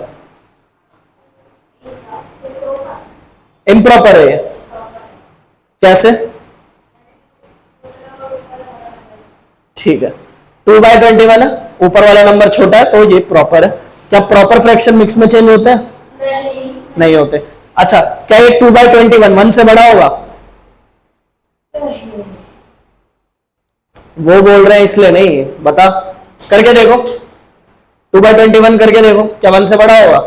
इम्प्रॉपर है ये, कैसे, ठीक है 2/21 है, ऊपर वाला नंबर छोटा है तो ये प्रॉपर है। क्या प्रॉपर फ्रैक्शन मिक्स में चेंज होता है, नहीं होते। अच्छा क्या ये 2/21 1 से बड़ा होगा, वो बोल रहे हैं इसलिए नहीं, बता करके देखो 2/21 करके देखो क्या 1 से बड़ा होगा,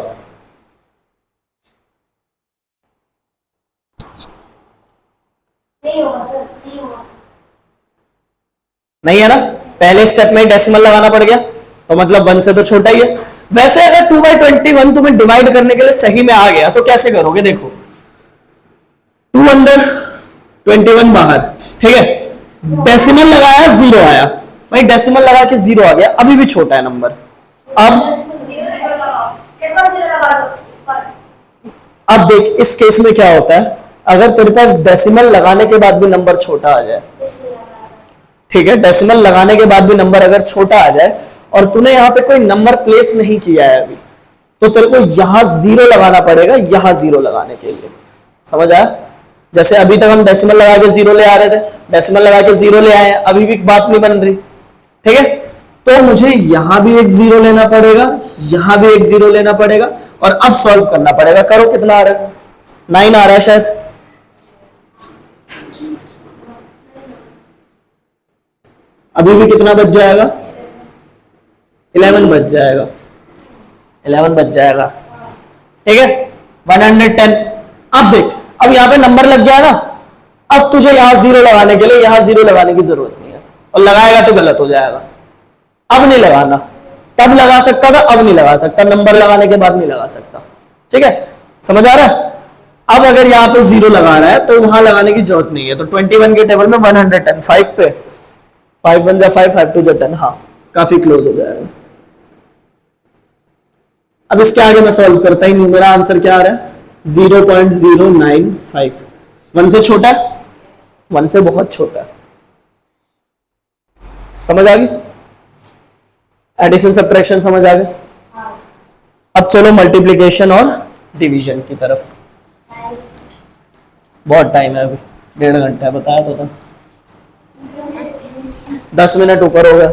नहीं होगा सर, नहीं होगा। नहीं है ना, पहले स्टेप में डेसिमल लगाना पड़ गया तो मतलब 1 से तो छोटा ही है। वैसे अगर 2/21 तुम्हें डिवाइड करने के लिए सही में आ गया तो कैसे करोगे, देखो 2 अंदर 21 बाहर, ठीक है, डेसिमल लगाया 0 आया, भाई डेसिमल लगा के 0 आ गया, अभी भी छोटा है नंबर। अब देख इस केस में क्या होता है, अगर तेरे पास डेसिमल लगाने के बाद भी नंबर छोटा आ जाए, ठीक है, डेसिमल लगाने के बाद भी नंबर अगर छोटा आ जाए और तूने यहाँ पे कोई नंबर प्लेस नहीं किया है अभी, तो तेरे को यहां 0 लगाना पड़ेगा, यहां 0 लगाने के लिए। समझ आया? जैसे अभी तक हम डेसिमल लगा के 0 ले आ रहे थे, डेसिमल लगा के 0 ले आए, अभी भी बात नहीं बन रही, ठीक है। तो मुझे यहां भी एक 0 लेना पड़ेगा, यहां भी एक 0 लेना पड़ेगा, और अब सॉल्व करना पड़ेगा। करो, कितना आ रहा है? 9 आ रहा है शायद। अभी भी कितना बच जाएगा? 11 बच जाएगा, 11 बच जाएगा, ठीक है। 110। अब देख, अब यहां पे नंबर लग गया ना, अब तुझे यहां 0 लगाने के लिए यहां 0 लगाने की जरूरत नहीं है, और लगाएगा तो गलत हो जाएगा। अब नहीं लगाना, तब लगा सकता था, अब नहीं लगा सकता, नंबर लगाने के बाद नहीं लगा सकता, ठीक है। समझ आ रहा है? अब अगर यहां पे 0 लगा रहा है तो वहां लगाने की जरूरत नहीं है। तो 21 के टेबल में 110, 5 पे 5 1 5, 5 2 10, हाँ काफी क्लोज हो जाएगा। अब इसके आगे मैं सॉल्व करता ही नहीं, मेरा आंसर क्या आ रहा है? 0.095। 1 से छोटा है, 1 से बहुत छोटा है। समझ आ गई? एडिशन सब्ट्रैक्शन समझ आ गई? अब चलो मल्टीप्लिकेशन और डिवीजन की तरफ। बहुत टाइम है, अभी 1.5 घंटा है, बताया तो था। 10 मिनट ऊपर हो गया,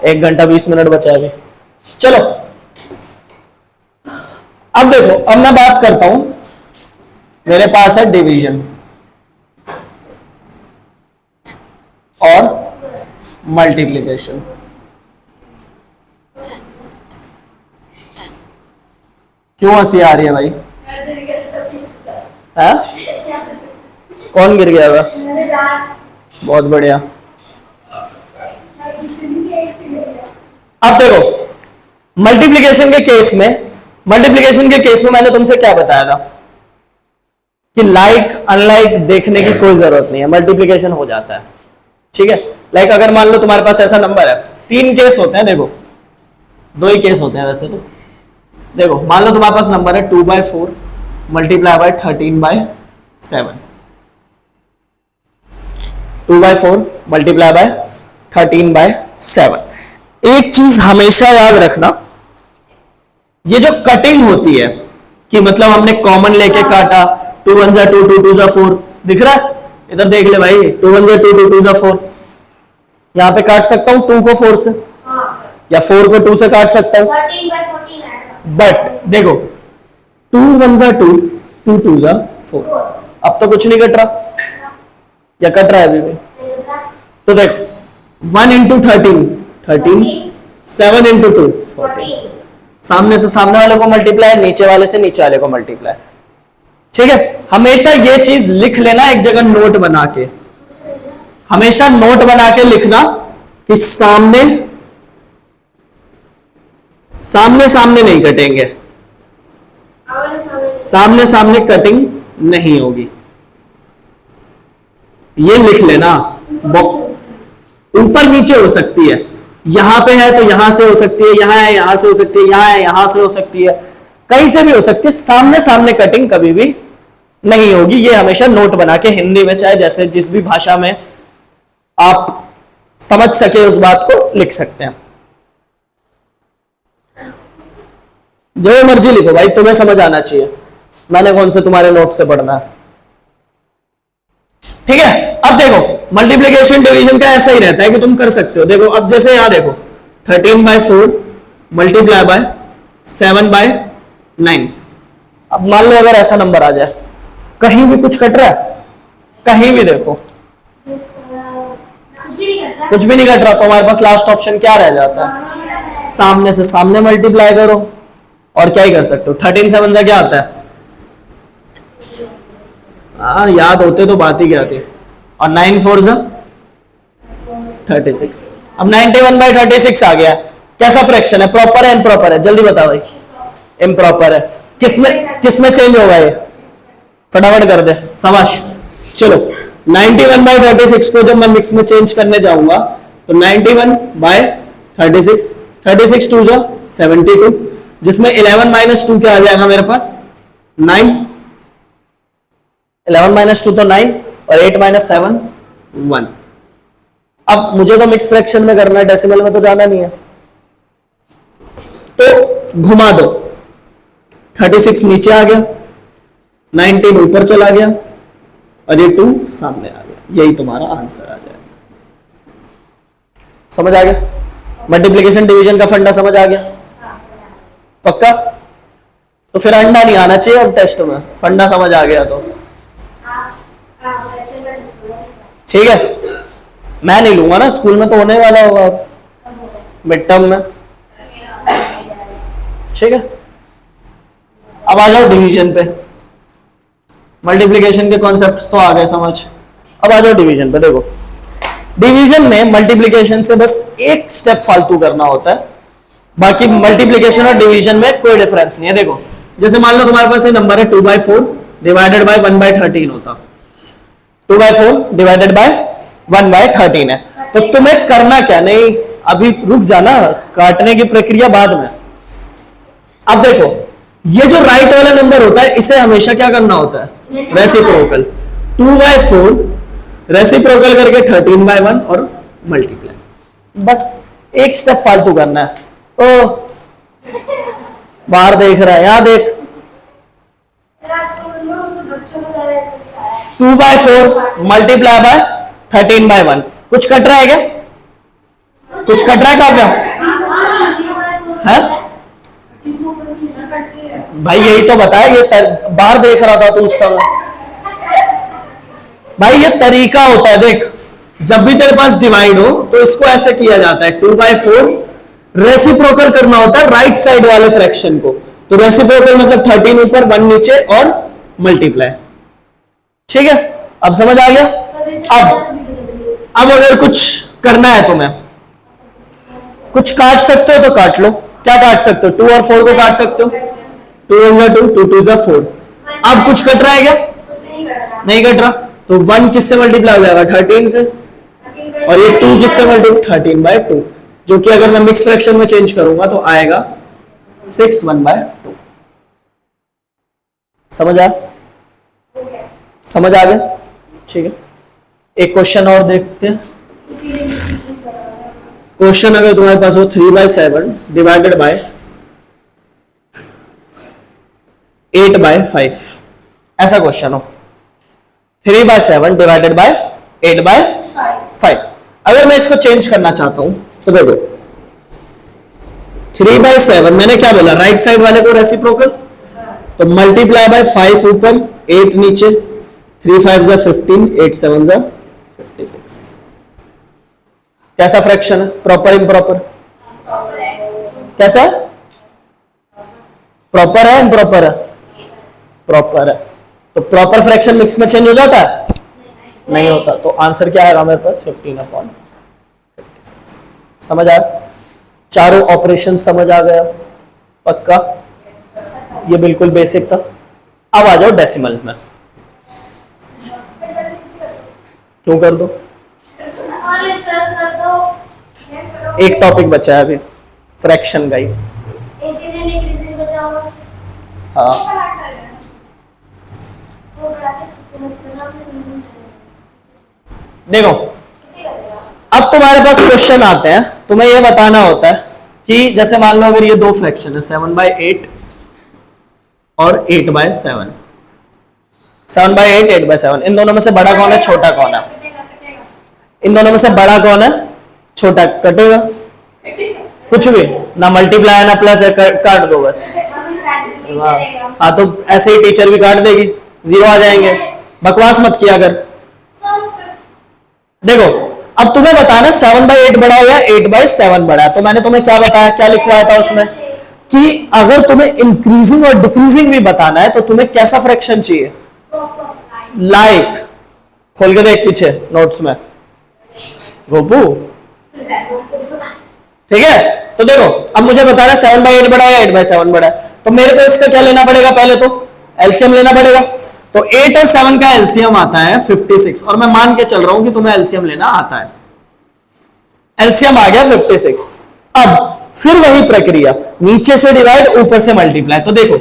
1 घंटा 20 मिनट बचा है अभी। चलो अब देखो, अब मैं बात करता हूं, मेरे पास है डिवीजन और मल्टीप्लिकेशन। क्यों हंसी आ रही है भाई? है? कौन गिर गया था? बहुत बढ़िया। अब देखो, मल्टीप्लिकेशन के केस में मैंने तुमसे क्या बताया था कि लाइक अनलाइक देखने की कोई जरूरत नहीं है, मल्टीप्लिकेशन हो जाता है, ठीक है। लाइक अगर मान लो तुम्हारे पास ऐसा नंबर है, 3 केस होते हैं, देखो 2 ही केस होते हैं वैसे तो। देखो मान लो तुम्हारे पास नंबर है 2/4 मल्टीप्लाई बाय 13/7, 2/4 मल्टीप्लाई बाय 13/7। एक चीज हमेशा याद रखना, ये जो कटिंग होती है कि मतलब हमने कॉमन लेके काटा, 2 1 जा 2 2 2 जा 4, दिख रहा है? इधर देख ले भाई, 2 1 जा 2 2 2 जा 4। यहां पे काट सकता हूं 2 को 4 से, या 4 को 2 से काट सकता हूं, 14/14 बट देखो 2 1 जा 2 2 2 जा 4। अब तो कुछ नहीं कट रहा, या कट रहा है अभी भी? तो देख 1 इंटू 13, 7 इंटू 2 14। सामने से सामने वाले को मल्टीप्लाई, नीचे वाले से नीचे वाले को मल्टीप्लाई, ठीक है। हमेशा ये चीज लिख लेना एक जगह, नोट बना के, हमेशा नोट बना के लिखना कि सामने सामने नहीं कटेंगे, सामने कटिंग नहीं होगी, ये लिख लेना। ऊपर नीचे हो सकती है, यहां पे है तो यहां से हो सकती है, यहां है यहां से हो सकती है, यहां है यहां से हो सकती है, कहीं से भी हो सकती है। सामने कटिंग कभी भी नहीं होगी, ये हमेशा नोट बना के, हिंदी में चाहे जैसे जिस भी भाषा में आप समझ सके उस बात को लिख सकते हैं। जो मर्जी लिखो भाई, तुम्हें समझ आना चाहिए, मैंने कौन से तुम्हारे नोट से पढ़ना है, ठीक है। अब देखो मल्टीप्लिकेशन डिवीजन का ऐसा ही रहता है कि तुम कर सकते हो। देखो अब जैसे यहां देखो 13/4 मल्टीप्लाई बाय 7/9। अब मान लो अगर ऐसा नंबर आ जाए, कहीं भी कुछ कट रहा है, कहीं भी देखो कुछ भी नहीं कट रहा, तो हमारे पास लास्ट ऑप्शन क्या रह जाता है? सामने से सामने मल्टीप्लाई करो, और क्या ही कर सकते हो। 13 7 से क्या आता है? याद होते तो बात ही क्या थी। और 9 4 जा 36। अब 91/36 आ गया, कैसा फ्रैक्शन है? प्रॉपर है इम्प्रॉपर है? जल्दी बताओ भाई। इम्प्रॉपर है। किसमें चेंज होगा ये? फटाफट कर दे, शाबाश। चलो 91/36 को जब मैं मिक्स में चेंज करने जाऊंगा तो 91/36, 36 2 जा 72, जिसमें 11 - 2 क्या आ जाएगा मेरे पास? 9। 11 माइनस 2 तो 9 और 8 माइनस 7 1। अब मुझे तो मिक्स फ्रैक्शन में करना है, डेसिमल में तो जाना नहीं है, तो घुमा दो, 36 नीचे आ गया, 19 ऊपर चला गया और ये 2 सामने आ गया। यही तुम्हारा आंसर आ जाएगा। समझ आ गया? मल्टीप्लिकेशन डिवीजन का फंडा समझ आ गया? पक्का? तो फिर अंडा नहीं आना चाहिए अब टेस्ट में, फंडा समझ आ गया तो ठीक है। मैं नहीं लूंगा ना, स्कूल में तो होने वाला होगा मिड टर्म में, ठीक है। अब आ जाओ डिवीजन पे। मल्टीप्लिकेशन के कॉन्सेप्ट्स तो आ गए समझ, अब आ जाओ डिवीजन पे। देखो डिवीजन में मल्टीप्लिकेशन से बस एक स्टेप फालतू करना होता है, बाकी मल्टीप्लिकेशन और डिवीजन में कोई डिफरेंस नहीं है। देखो जैसे मान लो तुम्हारे पास ये नंबर है 2/4 डिवाइडेड बाय 1/13 होता, 2/4 डिवाइडेड बाय 1/13 है, तो तुम्हें करना क्या, नहीं अभी रुक जाना, काटने की प्रक्रिया बाद में। अब देखो ये जो राइट वाला नंबर होता है इसे हमेशा क्या करना होता है, रेसिप्रोकल। 2/4 रेसिप्रोकल करके 13/1 और मल्टीप्लाई, बस एक स्टेप फालतू करना है। ओ बाहर देख रहा है, यहां देख 2/4 मल्टीप्लाई बाय 13/1, कुछ कट रहा है क्या, कुछ कट रहा है क्या है? भाई यही तो बताया, ये बाहर देख रहा था तू उस समय। भाई ये तरीका होता है, देख जब भी तेरे पास डिवाइड हो तो इसको ऐसे किया जाता है, 2/4 रेसिप्रोकल करना होता है राइट साइड वाले फ्रैक्शन को, तो रेसिप्रोकल मतलब 13 ऊपर 1 नीचे और मल्टीप्लाई, ठीक है। अब समझ आ गया? अब अगर कुछ करना है तुम्हें, कुछ काट सकते हो तो काट लो। क्या काट सकते हो? 2 और 4 को काट सकते हो, 2 × 2 2 2 4। अब कुछ कट रहा है क्या? नहीं कट रहा, तो 1 किससे मल्टीप्लाई हो जाएगा, 13 से, और ये 2 किससे मल्टीप्लाई, 13/2, जो कि अगर मैं मिक्स फ्रैक्शन में चेंज करूंगा तो आएगा 6 1/2। समझ आ गया? ठीक है, एक क्वेश्चन और देखते हैं। क्वेश्चन अगर तुम्हारे पास हो 3/7 डिवाइडेड बाय 8/5, ऐसा क्वेश्चन हो 3/7 डिवाइडेड बाय 8/5। अगर मैं इसको चेंज करना चाहता हूं तो देखो 3/7 मैंने क्या बोला, राइट साइड वाले को रेसिप्रोकल, तो मल्टीप्लाई बाय 5 ऊपर 8 नीचे, 3 5 15 8 7 56। कैसा फ्रैक्शन है, प्रॉपर इम्प्रॉपर? कैसा है, प्रॉपर है इम्प्रॉपर है? प्रॉपर है। तो प्रॉपर फ्रैक्शन मिक्स में चेंज हो जाता है? नहीं होता, तो आंसर क्या आएगा मेरे पास, 15/56। समझ आया? चारों ऑपरेशन समझ आ गया? पक्का? ये बिल्कुल बेसिक था। अब आ जाओ डेसिमल में। क्यों कर दो, एक टॉपिक बचा है अभी, फ्रैक्शन का ही। हाँ देखो अब तुम्हारे पास क्वेश्चन आते हैं, तुम्हें यह बताना होता है कि जैसे मान लो अगर ये दो फ्रैक्शन है 7/8 और 8/7, 7/8 8/7, इन दोनों में से बड़ा कौन है छोटा कौन है? इन दोनों में से बड़ा कौन है छोटा? कटेगा कुछ भी ना, मल्टीप्लाई ना प्लस है, काट दो बस। हाँ तो ऐसे ही टीचर भी काट देगी, 0 आ जाएंगे। बकवास मत किया कर। देखो अब तुम्हें बताना 7/8 बड़ा है या 8/7 बड़ा है, तो मैंने तुम्हें क्या बताया, क्या लिखवाया था उसमें कि अगर तुम्हें इंक्रीजिंग और डिक्रीजिंग भी बताना है तो तुम्हें कैसा फ्रैक्शन चाहिए, लाइक खोल के देख पीछे नोट्स में गोपू, ठीक है। तो देखो अब मुझे बताना 7/8 बड़ा है या 8/7 बड़ा है, तो मेरे को इसका क्या लेना पड़ेगा, पहले तो एलसीएम लेना पड़ेगा। तो 8 और 7 का एलसीएम आता है 56, और मैं मान के चल रहा हूं कि तुम्हें एलसीएम लेना आता है। एलसीएम आ गया 56। अब फिर वही प्रक्रिया, नीचे से डिवाइड ऊपर से मल्टीप्लाई। तो देखो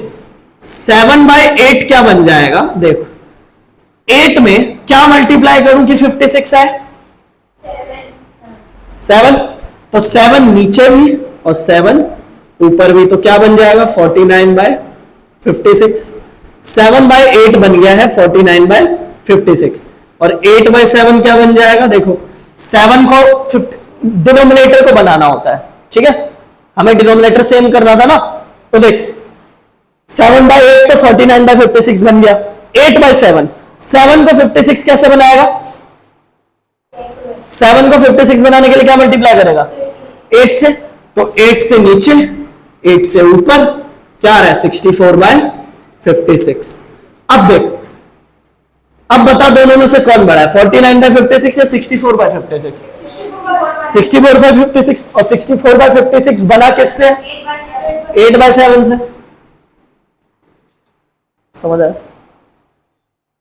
7/8 क्या बन जाएगा, देखो 8 में क्या मल्टीप्लाई करूं कि 56 आए? 7। तो 7 नीचे भी और 7 ऊपर भी, तो क्या बन जाएगा 49/56। 7/8 बन गया है 49/56 और 8/7 क्या बन जाएगा? देखो 7 को डिनोमिनेटर को बनाना होता है, ठीक है, हमें डिनोमिनेटर सेम करना था ना। तो देख 7/8 तो 49/56 बन गया। 8/7, 7 को 56 कैसे बनाएगा? 7 को 56 बनाने के लिए क्या मल्टीप्लाई करेगा? 8 से। तो 8 से नीचे 8 से ऊपर क्या रहा है? 64/56। अब देख, अब बता दोनों में से कौन बड़ा है, 49/56 या 64/56? 64/56। और 64/56 बना किससे? 8/7 से। समझ आया?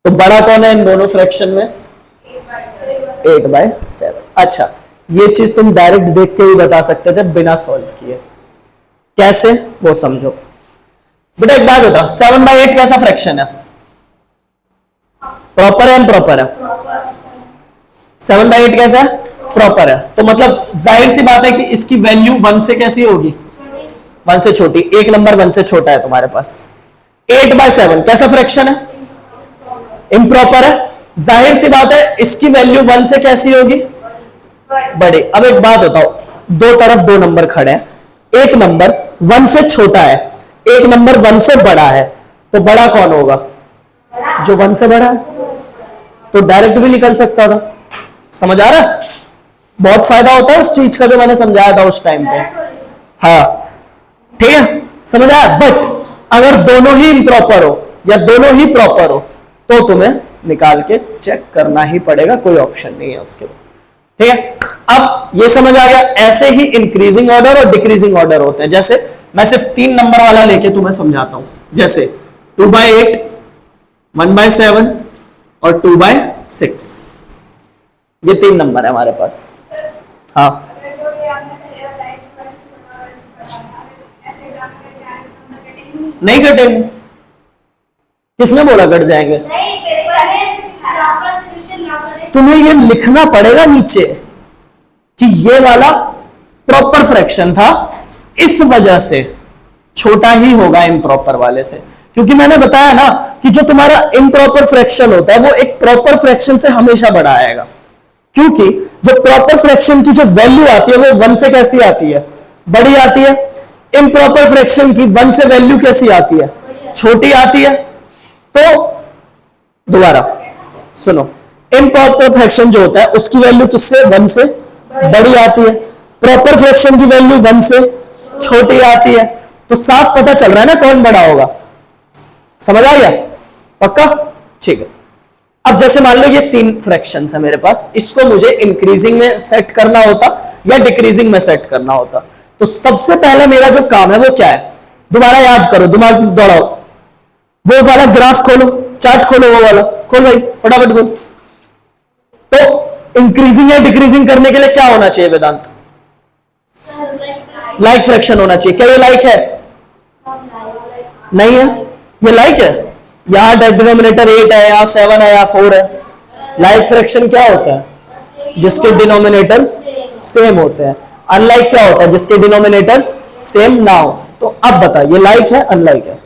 तो बड़ा कौन है इन दोनों फ्रैक्शन में? 8/7। अच्छा, ये चीज तुम डायरेक्ट देख के भी बता सकते थे बिना सॉल्व किए। कैसे वो समझो। बेटा एक बात बता, 7/8 कैसा फ्रैक्शन है? प्रॉपर है, इम्प्रॉपर है? 7/8 कैसा है? प्रॉपर है। तो मतलब जाहिर सी बात है कि इसकी वैल्यू 1 से कैसी होगी? 1 से छोटी। एक नंबर 1 से छोटा है तुम्हारे पास। 8/7 कैसा फ्रैक्शन है? इम्प्रॉपर है। जाहिर सी बात है इसकी वैल्यू 1 से कैसी होगी? बड़ी। अब एक बात बताओ, दो तरफ दो नंबर खड़े हैं, एक नंबर 1 से छोटा है, एक नंबर 1 से बड़ा है, तो बड़ा कौन होगा? जो 1 से बड़ा है। तो डायरेक्ट भी निकल सकता था। समझ आ रहा है? बहुत फायदा होता है उस चीज का जो मैंने समझाया था उस टाइम पे। हाँ ठीक है, समझ आया? बट अगर दोनों ही इम्प्रॉपर हो या दोनों ही प्रॉपर हो तो तुम्हें निकाल के चेक करना ही पड़ेगा, कोई ऑप्शन नहीं है उसके बाद। ठीक है, अब ये समझ आ गया। ऐसे ही इंक्रीजिंग ऑर्डर और डिक्रीजिंग ऑर्डर होते हैं। जैसे मैं सिर्फ 3 नंबर वाला लेके तुम्हें समझाता हूं। जैसे 2/8, 1/7 और 2/6, ये 3 नंबर है हमारे पास। हाँ नहीं कटेंगे। किसने बोला कट जाएंगे? तुम्हें ये लिखना पड़ेगा नीचे कि ये वाला प्रॉपर फ्रैक्शन था, इस वजह से छोटा ही होगा इम्प्रॉपर वाले से। क्योंकि मैंने बताया ना कि जो तुम्हारा इम्प्रॉपर फ्रैक्शन होता है वो एक प्रॉपर फ्रैक्शन से हमेशा बड़ा आएगा। क्योंकि जो प्रॉपर फ्रैक्शन की जो वैल्यू आती है वो 1 से कैसी आती है? बड़ी आती है। इम्प्रॉपर फ्रैक्शन की 1 से वैल्यू कैसी आती है? छोटी आती है। तो दोबारा सुनो, इम्प्रॉपर फ्रैक्शन जो होता है उसकी वैल्यू किससे? 1 से बड़ी आती है। प्रॉपर फ्रैक्शन की वैल्यू 1 से छोटी आती है। तो साफ पता चल रहा है ना कौन बड़ा होगा। समझ आ गया? पक्का? ठीक है। अब जैसे मान लो ये 3 फ्रैक्शंस है मेरे पास, इसको मुझे इंक्रीजिंग में सेट करना होता या डिक्रीजिंग में सेट करना होता। तो सबसे पहले मेरा जो काम है वो क्या है? दोबारा याद करो, दिमाग दौड़ाओ, वो वाला ग्राफ खोलो, चार्ट खोलो, वो वाला खोल भाई, फटाफट खोल। तो इंक्रीजिंग या डिक्रीजिंग करने के लिए क्या होना चाहिए वेदांत? लाइक फ्रैक्शन होना चाहिए। क्या ये लाइक है? नहीं है, ये लाइक है। यहां डिनोमिनेटर 8 है, यहां 7 है, यहां 4 है। लाइक फ्रैक्शन क्या होता है? जिसके डिनोमिनेटर्स सेम होते हैं। अनलाइक क्या होता है? जिसके डिनोमिनेटर्स सेम ना हो। तो अब बता, ये लाइक है अनलाइक है?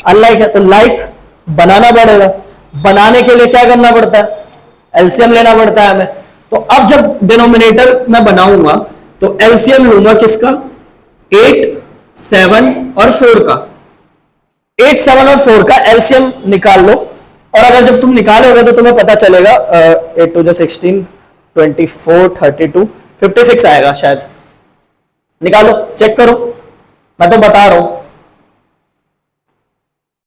अनलाइक है। तो लाइक बनाना पड़ेगा। बनाने के लिए क्या करना पड़ता है? एलसीएम लेना पड़ता है हमें। तो अब जब डिनोमिनेटर मैं बनाऊंगा तो एलसीएम लूंगा किसका? 8, 7 और 4 का। 8, 7 और 4 का एलसीएम निकाल लो। और अगर जब तुम निकालोगे तो तुम्हें पता चलेगा 8 2 16, 24, 32, 56 आएगा शायद। निकालो, चेक करो, मैं तो बता रहा हूं।